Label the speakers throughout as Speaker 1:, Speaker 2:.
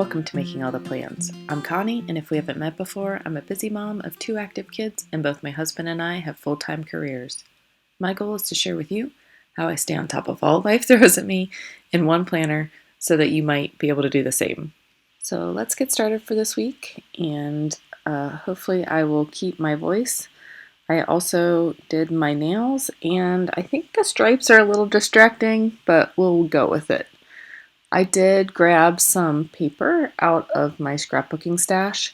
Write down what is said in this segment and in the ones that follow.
Speaker 1: Welcome to Making All the Plans. I'm Connie, and if we haven't met before, I'm a busy mom of 2 active kids, and both my husband and I have full-time careers. My goal is to share with you how I stay on top of all life throws at me in one planner so that you might be able to do the same. So let's get started for this week, and hopefully I will keep my voice. I also did my nails, and I think the stripes are a little distracting, but we'll go with it. I did grab some paper out of my scrapbooking stash,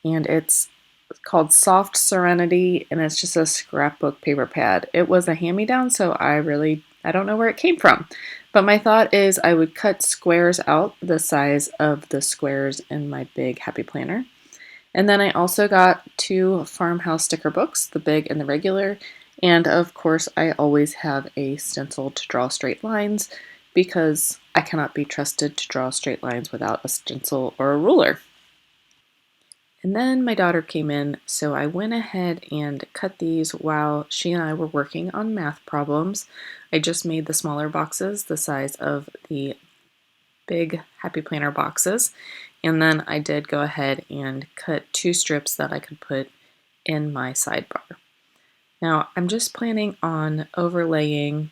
Speaker 1: and it's called Soft Serenity, and it's just a scrapbook paper pad. It was a hand-me-down, so I don't know where it came from. But my thought is I would cut squares out the size of the squares in my big Happy Planner. And then I also got 2 farmhouse sticker books, the big and the regular, and of course I always have a stencil to draw straight lines because I cannot be trusted to draw straight lines without a stencil or a ruler. And then my daughter came in, so I went ahead and cut these while she and I were working on math problems. I just made the smaller boxes the size of the big Happy Planner boxes, and then I did go ahead and cut 2 strips that I could put in my sidebar. Now I'm just planning on overlaying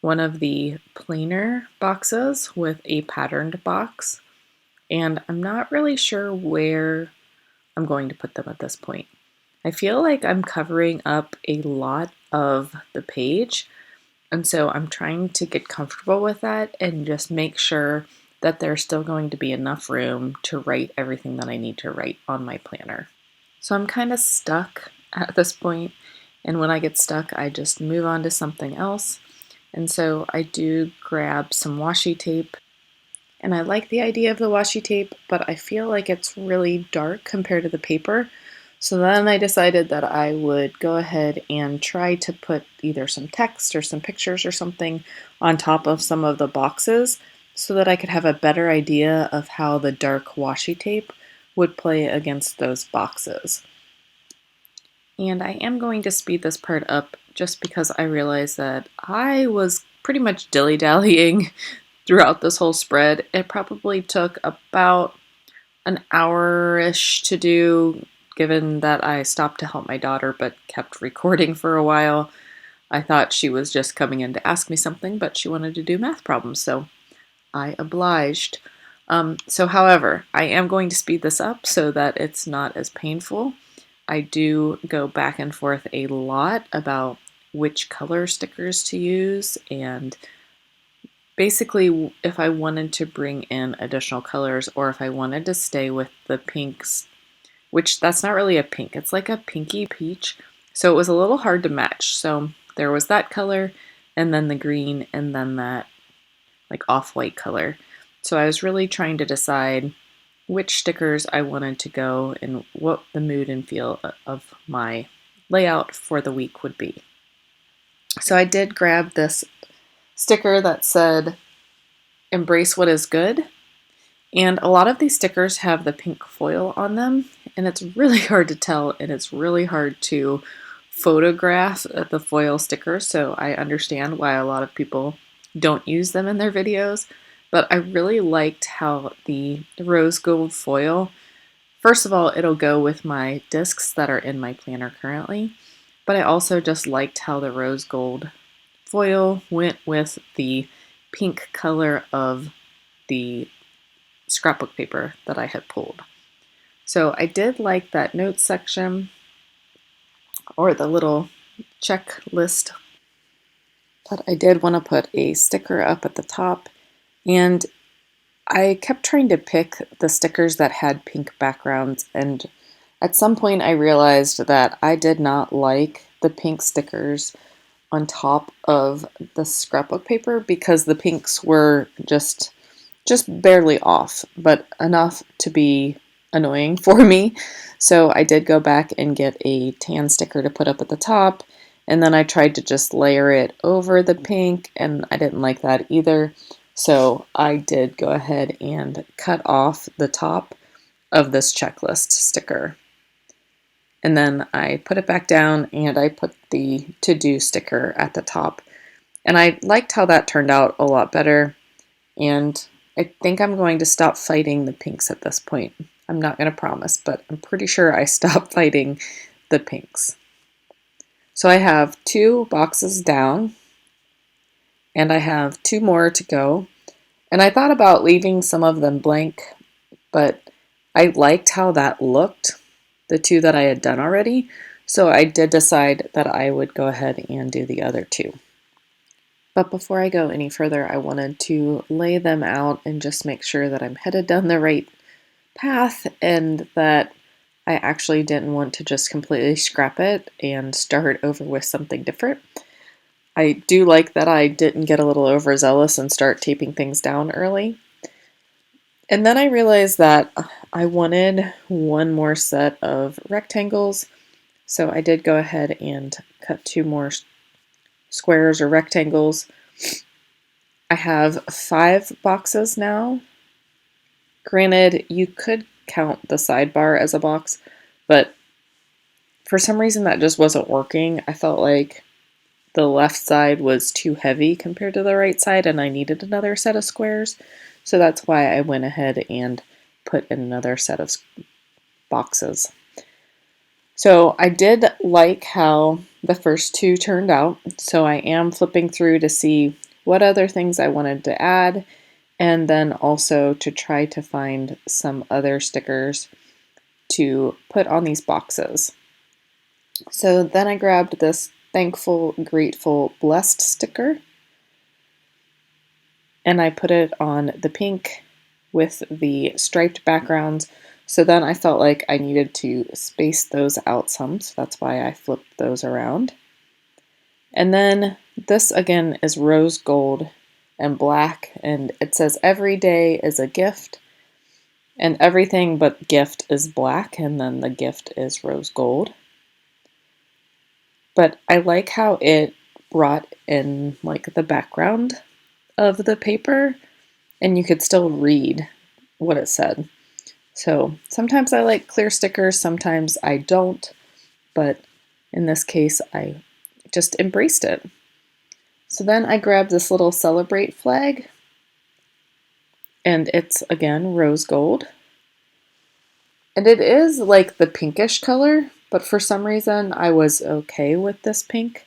Speaker 1: one of the plainer boxes with a patterned box, and I'm not really sure where I'm going to put them at this point. I feel like I'm covering up a lot of the page, and so I'm trying to get comfortable with that and just make sure that there's still going to be enough room to write everything that I need to write on my planner. So I'm kind of stuck at this point, and when I get stuck, I just move on to something else. And so I do grab some washi tape, and I like the idea of the washi tape, but I feel like it's really dark compared to the paper. So then I decided that I would go ahead and try to put either some text or some pictures or something on top of some of the boxes so that I could have a better idea of how the dark washi tape would play against those boxes. And I am going to speed this part up just because I realized that I was pretty much dilly-dallying throughout this whole spread. It probably took about an hour-ish to do, given that I stopped to help my daughter but kept recording for a while. I thought she was just coming in to ask me something, but she wanted to do math problems, so I obliged. However, I am going to speed this up so that it's not as painful. I do go back and forth a lot about which color stickers to use, and basically if I wanted to bring in additional colors or if I wanted to stay with the pinks, which that's not really a pink, it's like a pinky peach, so it was a little hard to match. So there was that color and then the green and then that like off-white color. So I was really trying to decide which stickers I wanted to go and what the mood and feel of my layout for the week would be. So I did grab this sticker that said, "Embrace what is good." And a lot of these stickers have the pink foil on them, and it's really hard to tell, and it's really hard to photograph the foil stickers, so I understand why a lot of people don't use them in their videos. But I really liked how the rose gold foil, first of all, it'll go with my discs that are in my planner currently, but I also just liked how the rose gold foil went with the pink color of the scrapbook paper that I had pulled. So I did like that notes section, or the little checklist, but I did want to put a sticker up at the top. And I kept trying to pick the stickers that had pink backgrounds, and at some point I realized that I did not like the pink stickers on top of the scrapbook paper because the pinks were just barely off, but enough to be annoying for me. So I did go back and get a tan sticker to put up at the top, and then I tried to just layer it over the pink, and I didn't like that either. So I did go ahead and cut off the top of this checklist sticker. And then I put it back down and I put the to-do sticker at the top. And I liked how that turned out a lot better. And I think I'm going to stop fighting the pinks at this point. I'm not going to promise, but I'm pretty sure I stopped fighting the pinks. So I have 2 boxes down, and I have 2 more to go. And I thought about leaving some of them blank, but I liked how that looked, the 2 that I had done already. So I did decide that I would go ahead and do the other 2. But before I go any further, I wanted to lay them out and just make sure that I'm headed down the right path and that I actually didn't want to just completely scrap it and start over with something different. I do like that I didn't get a little overzealous and start taping things down early. And then I realized that I wanted one more set of rectangles, so I did go ahead and cut 2 more squares or rectangles. I have 5 boxes now. Granted, you could count the sidebar as a box, but for some reason that just wasn't working. I felt like the left side was too heavy compared to the right side, and I needed another set of squares. So that's why I went ahead and put in another set of boxes. So I did like how the first 2 turned out. So I am flipping through to see what other things I wanted to add, and then also to try to find some other stickers to put on these boxes. So then I grabbed this thankful, grateful, blessed sticker, and I put it on the pink with the striped backgrounds. So then I felt like I needed to space those out some, so that's why I flipped those around. And then this again is rose gold and black, and it says every day is a gift, and everything but gift is black, and then the gift is rose gold. But I like how it brought in like the background of the paper, and you could still read what it said. So sometimes I like clear stickers, sometimes I don't, but in this case I just embraced it. So then I grabbed this little celebrate flag, and it's again rose gold. And it is like the pinkish color, but for some reason I was okay with this pink.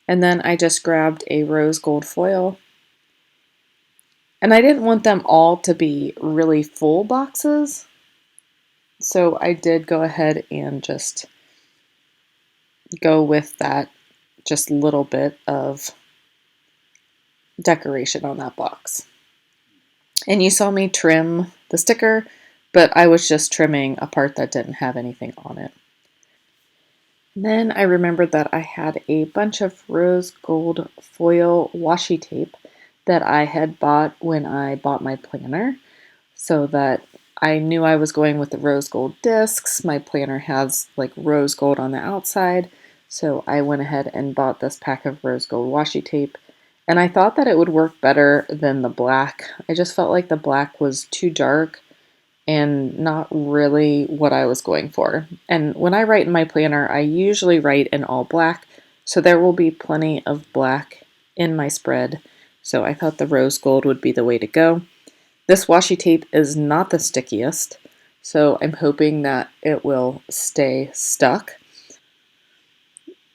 Speaker 1: And then I just grabbed a rose gold foil. And I didn't want them all to be really full boxes, so I did go ahead and just go with that just little bit of decoration on that box. And you saw me trim the sticker, but I was just trimming a part that didn't have anything on it. Then I remembered that I had a bunch of rose gold foil washi tape that I had bought when I bought my planner, so that I knew I was going with the rose gold discs. My planner has like rose gold on the outside, so I went ahead and bought this pack of rose gold washi tape, and I thought that it would work better than the black. I just felt like the black was too dark and not really what I was going for. And when I write in my planner, I usually write in all black, so there will be plenty of black in my spread. So I thought the rose gold would be the way to go. This washi tape is not the stickiest, so I'm hoping that it will stay stuck.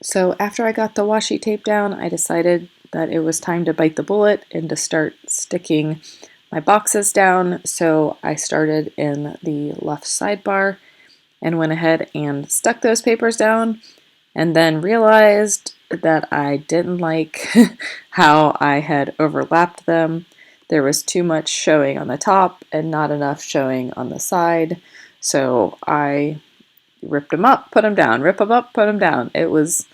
Speaker 1: So after I got the washi tape down, I decided that it was time to bite the bullet and to start sticking my boxes down. So I started in the left sidebar and went ahead and stuck those papers down, and then realized that I didn't like how I had overlapped them. There was too much showing on the top and not enough showing on the side, so I ripped them up, put them down, rip them up, put them down. It was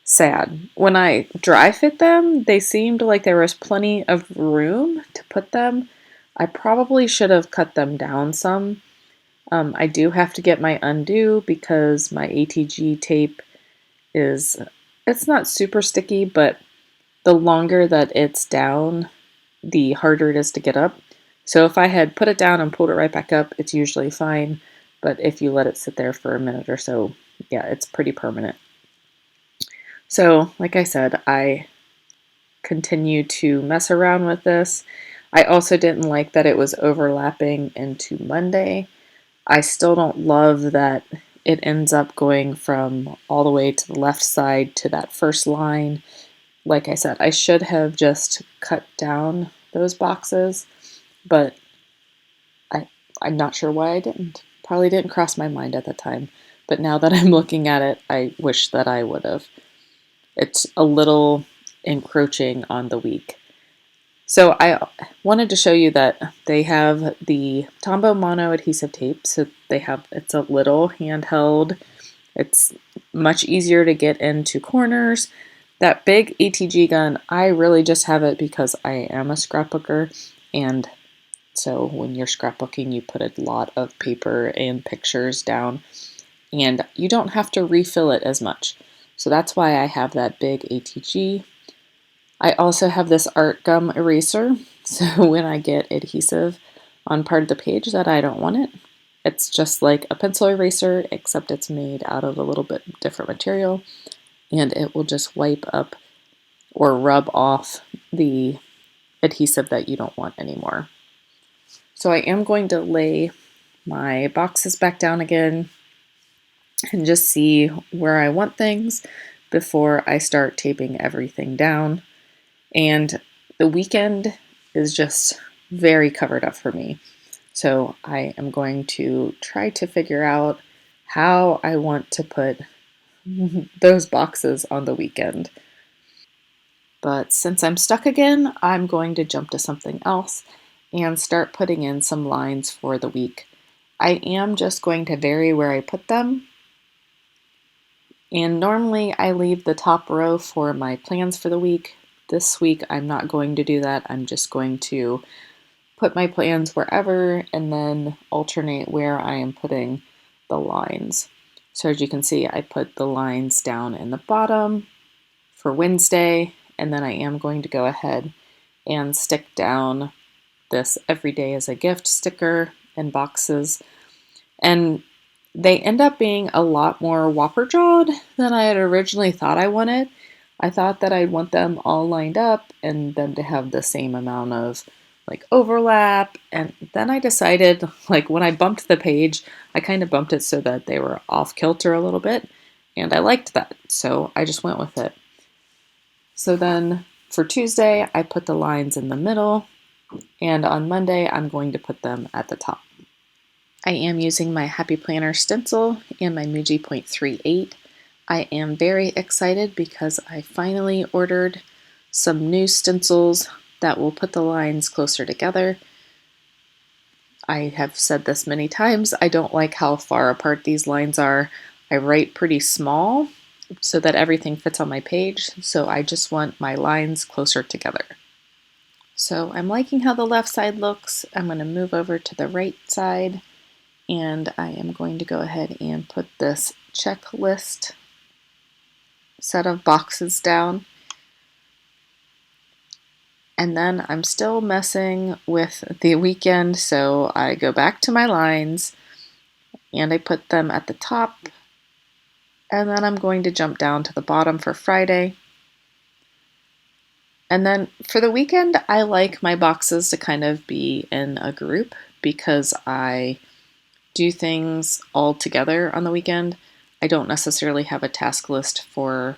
Speaker 1: sad. When I dry fit them, they seemed like there was plenty of room to put them. I probably should have cut them down some. I do have to get my undo because my ATG tape it's not super sticky, but the longer that it's down, the harder it is to get up. So if I had put it down and pulled it right back up, it's usually fine. But if you let it sit there for a minute or so, yeah, it's pretty permanent. So, like I said, I continue to mess around with this. I also didn't like that it was overlapping into Monday. I still don't love that it ends up going from all the way to the left side to that first line. Like I said, I should have just cut down those boxes, but I, I'm not sure why I didn't. Probably didn't cross my mind at the time. But now that I'm looking at it, I wish that I would have. It's a little encroaching on the week. So I wanted to show you that they have the Tombow mono adhesive tape. So it's a little handheld. It's much easier to get into corners. That big ATG gun, I really just have it because I am a scrapbooker, and so when you're scrapbooking, you put a lot of paper and pictures down, and you don't have to refill it as much. So that's why I have that big ATG. I also have this art gum eraser, so when I get adhesive on part of the page that I don't want it, it's just like a pencil eraser, except it's made out of a little bit different material, and it will just wipe up or rub off the adhesive that you don't want anymore. So I am going to lay my boxes back down again and just see where I want things before I start taping everything down. And the weekend is just very covered up for me. So I am going to try to figure out how I want to put those boxes on the weekend. But since I'm stuck again, I'm going to jump to something else and start putting in some lines for the week. I am just going to vary where I put them. And normally I leave the top row for my plans for the week. This week I'm not going to do that. I'm just going to put my plans wherever and then alternate where I am putting the lines. So as you can see, I put the lines down in the bottom for Wednesday, and then I am going to go ahead and stick down this every day as a gift sticker in boxes. And they end up being a lot more whopper jawed than I had originally thought I wanted. I thought that I'd want them all lined up and them to have the same amount of like overlap. And then I decided, like when I bumped the page, I kind of bumped it so that they were off kilter a little bit. And I liked that. So I just went with it. So then for Tuesday, I put the lines in the middle. And on Monday, I'm going to put them at the top. I am using my Happy Planner stencil and my Muji .38. I am very excited because I finally ordered some new stencils that will put the lines closer together. I have said this many times, I don't like how far apart these lines are. I write pretty small so that everything fits on my page, so I just want my lines closer together. So I'm liking how the left side looks. I'm going to move over to the right side, and I am going to go ahead and put this checklist set of boxes down. And then I'm still messing with the weekend, so I go back to my lines and I put them at the top, and then I'm going to jump down to the bottom for Friday. And then for the weekend, I like my boxes to kind of be in a group because I do things all together on the weekend. I don't necessarily have a task list for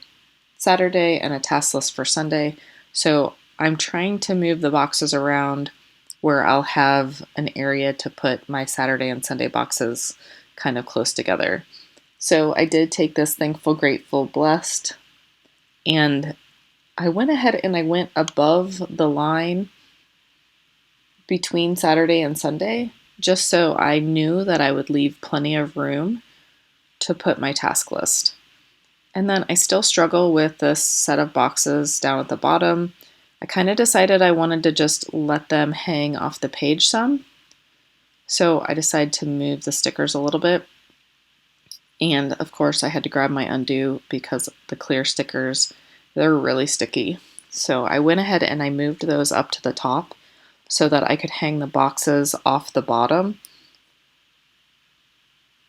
Speaker 1: Saturday and a task list for Sunday. So I'm trying to move the boxes around where I'll have an area to put my Saturday and Sunday boxes kind of close together. So I did take this Thankful, Grateful, Blessed, and I went ahead and I went above the line between Saturday and Sunday just so I knew that I would leave plenty of room to put my task list. And then I still struggle with this set of boxes down at the bottom. I kind of decided I wanted to just let them hang off the page some. So I decided to move the stickers a little bit. And of course I had to grab my undo because the clear stickers, they're really sticky. So I went ahead and I moved those up to the top so that I could hang the boxes off the bottom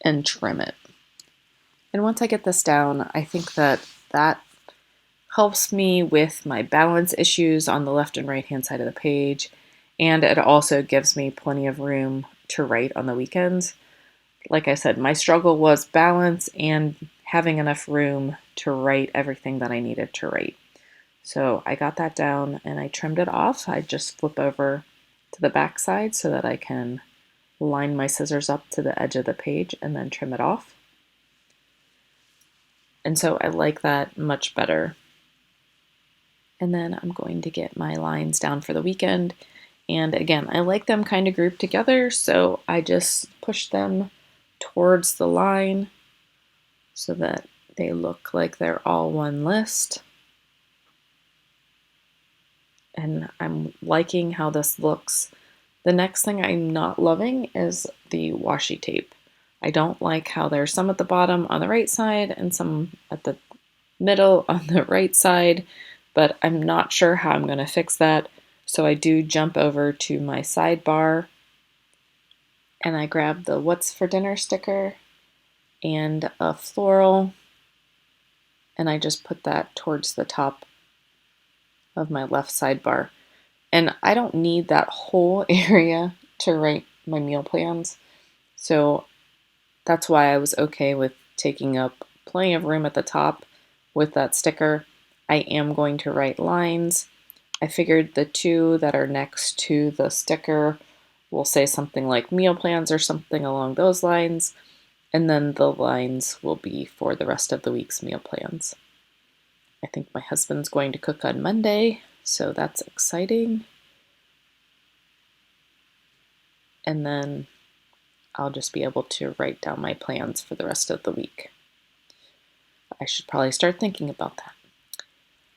Speaker 1: and trim it. And once I get this down, I think that helps me with my balance issues on the left and right hand side of the page. And it also gives me plenty of room to write on the weekends. Like I said, my struggle was balance and having enough room to write everything that I needed to write. So I got that down and I trimmed it off. I just flip over to the back side so that I can line my scissors up to the edge of the page and then trim it off. And so I like that much better. And then I'm going to get my lines down for the weekend. And again, I like them kind of grouped together, so I just push them towards the line so that they look like they're all one list. And I'm liking how this looks. The next thing I'm not loving is the washi tape. I don't like how there's some at the bottom on the right side and some at the middle on the right side, but I'm not sure how I'm going to fix that. So I do jump over to my sidebar and I grab the What's for Dinner sticker and a floral, and I just put that towards the top of my left sidebar. And I don't need that whole area to write my meal plans, so that's why I was okay with taking up plenty of room at the top with that sticker. I am going to write lines. I figured the two that are next to the sticker will say something like meal plans or something along those lines, and then the lines will be for the rest of the week's meal plans. I think my husband's going to cook on Monday, so that's exciting. And then I'll just be able to write down my plans for the rest of the week. I should probably start thinking about that.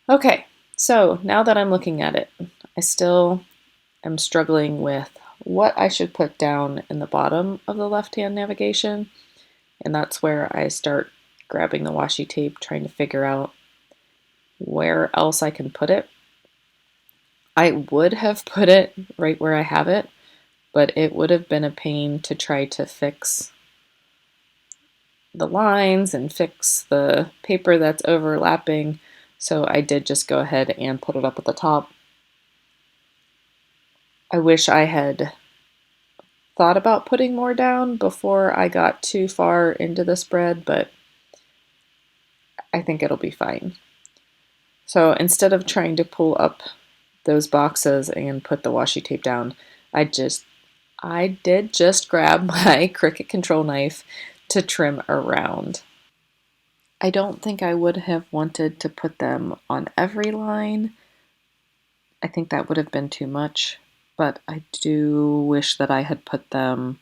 Speaker 1: Okay, so now that I'm looking at it, I still am struggling with what I should put down in the bottom of the left-hand navigation, and that's where I start grabbing the washi tape, trying to figure out where else I can put it. I would have put it right where I have it, but it would have been a pain to try to fix the lines and fix the paper that's overlapping, so I did just go ahead and put it up at the top. I wish I had thought about putting more down before I got too far into the spread, but I think it'll be fine. So instead of trying to pull up those boxes and put the washi tape down, I did just grab my Cricut control knife to trim around. I don't think I would have wanted to put them on every line. I think that would have been too much, but I do wish that I had put them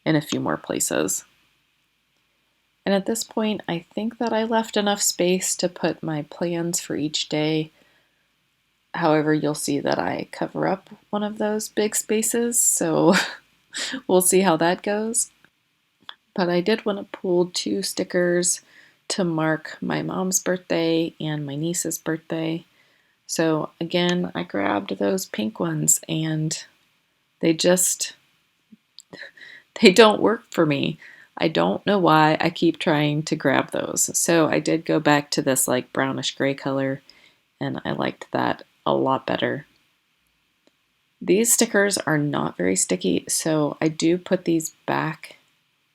Speaker 1: in a few more places. And at this point, I think that I left enough space to put my plans for each day. However, you'll see that I cover up one of those big spaces, so we'll see how that goes. But I did want to pull two stickers to mark my mom's birthday and my niece's birthday. So again, I grabbed those pink ones and they don't work for me. I don't know why I keep trying to grab those. So I did go back to this like brownish gray color and I liked that a lot better. These stickers are not very sticky, so I do put these back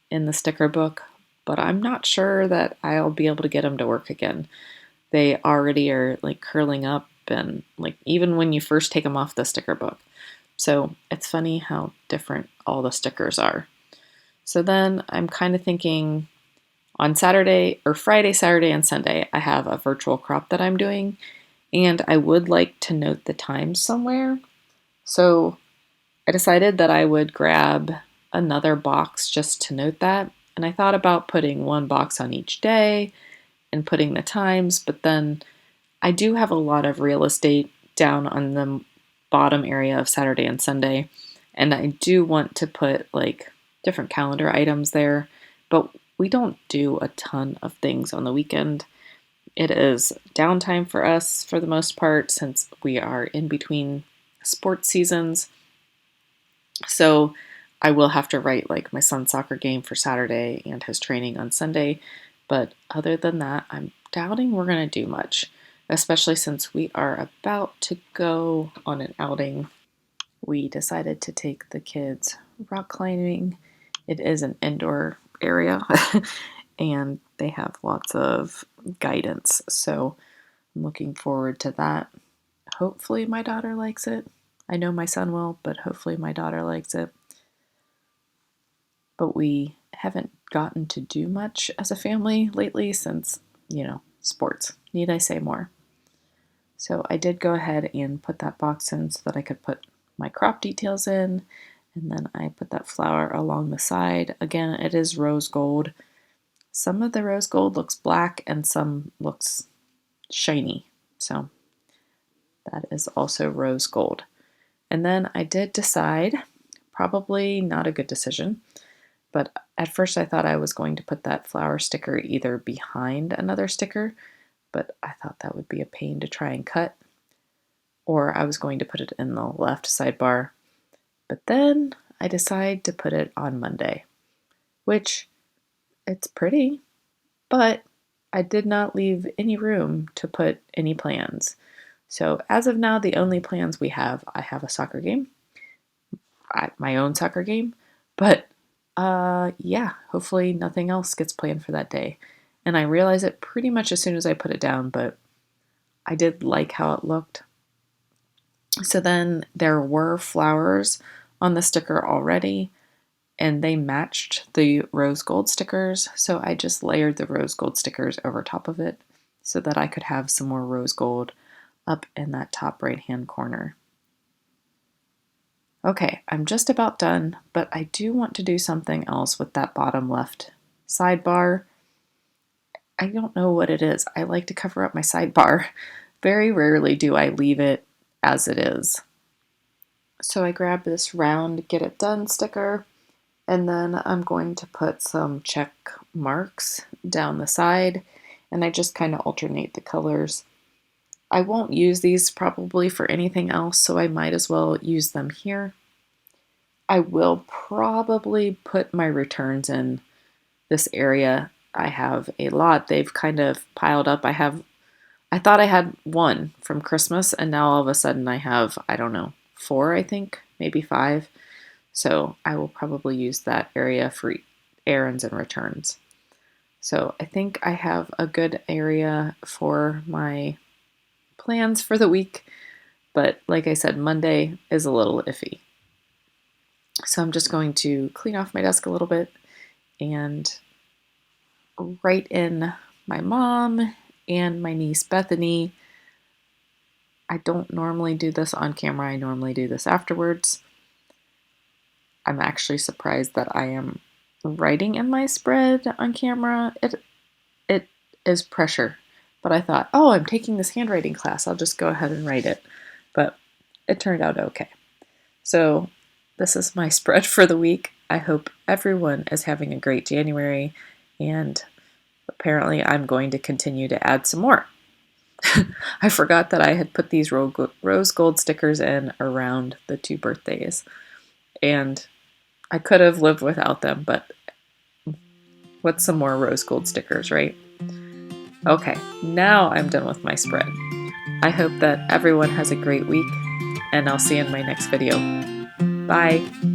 Speaker 1: in the sticker book, but I'm not sure that I'll be able to get them to work again. They already are like curling up and like even when you first take them off the sticker book. So it's funny how different all the stickers are. So then I'm kind of thinking on Saturday or Friday, Saturday, and Sunday, I have a virtual crop that I'm doing, and I would like to note the times somewhere. So I decided that I would grab another box just to note that. And I thought about putting one box on each day and putting the times, but then I do have a lot of real estate down on the bottom area of Saturday and Sunday, and I do want to put like different calendar items there, but we don't do a ton of things on the weekend. It is downtime for us for the most part since we are in between sports seasons. So I will have to write like my son's soccer game for Saturday and his training on Sunday. But other than that, I'm doubting we're going to do much, especially since we are about to go on an outing we decided to take the kids rock climbing. It is an indoor area and they have lots of guidance, so I'm looking forward to that. Hopefully my daughter likes it. I know my son will, but hopefully my daughter likes it. But we haven't gotten to do much as a family lately since, sports. Need I say more? So I did go ahead and put that box in so that I could put my crop details in, and then I put that flower along the side. Again, it is rose gold. Some of the rose gold looks black and some looks shiny, so that is also rose gold. And then I did decide, probably not a good decision, but at first I thought I was going to put that flower sticker either behind another sticker, but I thought that would be a pain to try and cut, or I was going to put it in the left sidebar. But then I decided to put it on Monday, which it's pretty, but I did not leave any room to put any plans. So as of now, the only plans we have, I have a soccer game, my own soccer game, but yeah, hopefully nothing else gets planned for that day. And I realized it pretty much as soon as I put it down, but I did like how it looked. So then there were flowers on the sticker already, and they matched the rose gold stickers. So I just layered the rose gold stickers over top of it so that I could have some more rose gold up in that top right hand corner. Okay, I'm just about done, but I do want to do something else with that bottom left sidebar. I don't know what it is. I like to cover up my sidebar. Very rarely do I leave it as it is. So I grabbed this round get it done sticker, and then I'm going to put some check marks down the side, and I just kind of alternate the colors. I won't use these probably for anything else, so I might as well use them here. I will probably put my returns in this area. I have a lot. They've kind of piled up. I thought I had one from Christmas, and now all of a sudden I have, I don't know, 4, I think, maybe 5. So I will probably use that area for errands and returns. So I think I have a good area for my plans for the week, but like I said, Monday is a little iffy. So I'm just going to clean off my desk a little bit and write in my mom and my niece Bethany. I don't normally do this on camera. I normally do this afterwards. I'm actually surprised that I am writing in my spread on camera. It is pressure. But I thought, oh, I'm taking this handwriting class. I'll just go ahead and write it. But it turned out okay. So this is my spread for the week. I hope everyone is having a great January, and apparently I'm going to continue to add some more. I forgot that I had put these rose gold stickers in around the 2 birthdays, and I could have lived without them, but what's some more rose gold stickers, right? Okay, now I'm done with my spread. I hope that everyone has a great week, and I'll see you in my next video. Bye!